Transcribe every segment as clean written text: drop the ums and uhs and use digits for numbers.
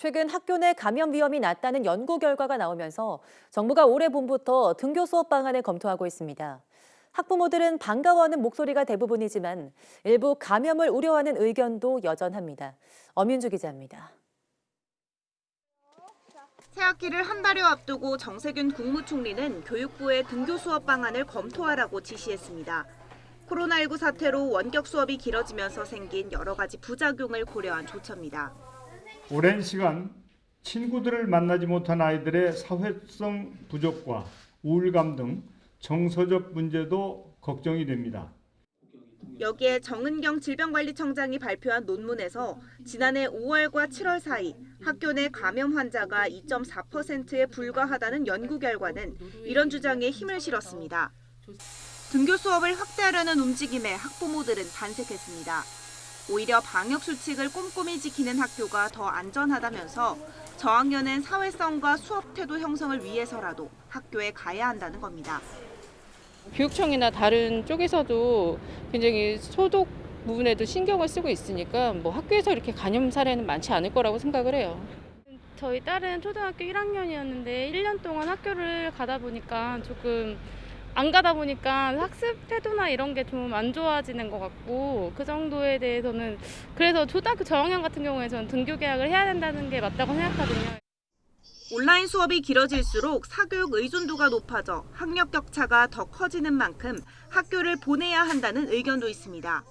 최근 학교 내 감염 위험이 낮다는 연구 결과가 나오면서 정부가 올해 봄부터 등교 수업 방안을 검토하고 있습니다. 학부모들은 반가워하는 목소리가 대부분이지만 일부 감염을 우려하는 의견도 여전합니다. 엄윤주 기자입니다. 새학기를 한 달여 앞두고 정세균 국무총리는 교육부에 등교 수업 방안을 검토하라고 지시했습니다. 코로나19 사태로 원격 수업이 길어지면서 생긴 여러 가지 부작용을 고려한 조처입니다. 오랜 시간 친구들을 만나지 못한 아이들의 사회성 부족과 우울감 등 정서적 문제도 걱정이 됩니다. 여기에 정은경 질병관리청장이 발표한 논문에서 지난해 5월과 7월 사이 학교 내 감염 환자가 2.4%에 불과하다는 연구 결과는 이런 주장에 힘을 실었습니다. 등교 수업을 확대하려는 움직임에 학부모들은 반색했습니다. 오히려 방역 수칙을 꼼꼼히 지키는 학교가 더 안전하다면서 저학년은 사회성과 수업 태도 형성을 위해서라도 학교에 가야 한다는 겁니다. 교육청이나 다른 쪽에서도 굉장히 소독 부분에도 신경을 쓰고 있으니까 학교에서 이렇게 감염 사례는 많지 않을 거라고 생각을 해요. 저희 딸은 초등학교 1학년이었는데 1년 동안 학교를 가다 보니까 조금 안 가다 보니까 학습 태도나 이런 게 좀 안 좋아지는 것 같고 그 정도에 대해서는 그래서 초등학교 저학년 같은 경우에 저는 등교 개학을 해야 된다는 게 맞다고 생각하거든요. 온라인 수업이 길어질수록 사교육 의존도가 높아져 학력 격차가 더 커지는 만큼 학교를 보내야 한다는 의견도 있습니다.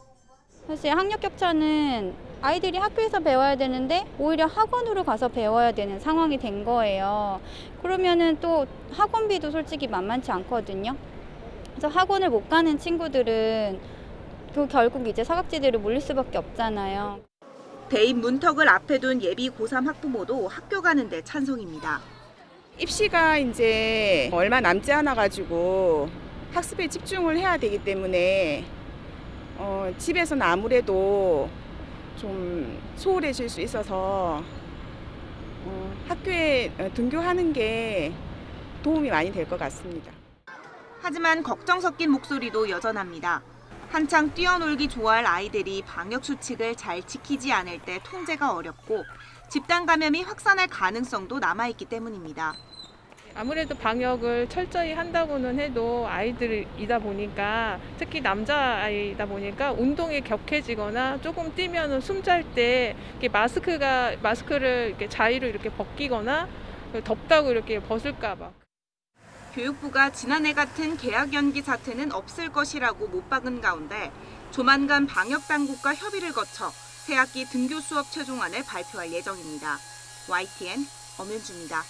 사실 학력 격차는 아이들이 학교에서 배워야 되는데 오히려 학원으로 가서 배워야 되는 상황이 된 거예요. 그러면은 또 학원비도 솔직히 만만치 않거든요. 그래서 학원을 못 가는 친구들은 결국 이제 사각지대로 몰릴 수밖에 없잖아요. 대입 문턱을 앞에 둔 예비 고3 학부모도 학교 가는데 찬성입니다. 입시가 이제 얼마 남지 않아 가지고 학습에 집중을 해야 되기 때문에 집에서는 아무래도 좀 소홀해질 수 있어서 학교에 등교하는 게 도움이 많이 될 것 같습니다. 하지만 걱정 섞인 목소리도 여전합니다. 한창 뛰어놀기 좋아할 아이들이 방역 수칙을 잘 지키지 않을 때 통제가 어렵고 집단 감염이 확산할 가능성도 남아있기 때문입니다. 아무래도 방역을 철저히 한다고는 해도 아이들이다 보니까 특히 남자아이다 보니까 운동이 격해지거나 조금 뛰면 숨 잘 때 마스크를 이렇게 자의로 이렇게 벗기거나 덥다고 이렇게 벗을까 봐. 교육부가 지난해 같은 개학 연기 사태는 없을 것이라고 못 박은 가운데 조만간 방역 당국과 협의를 거쳐 새학기 등교 수업 최종안을 발표할 예정입니다. YTN 엄윤주입니다.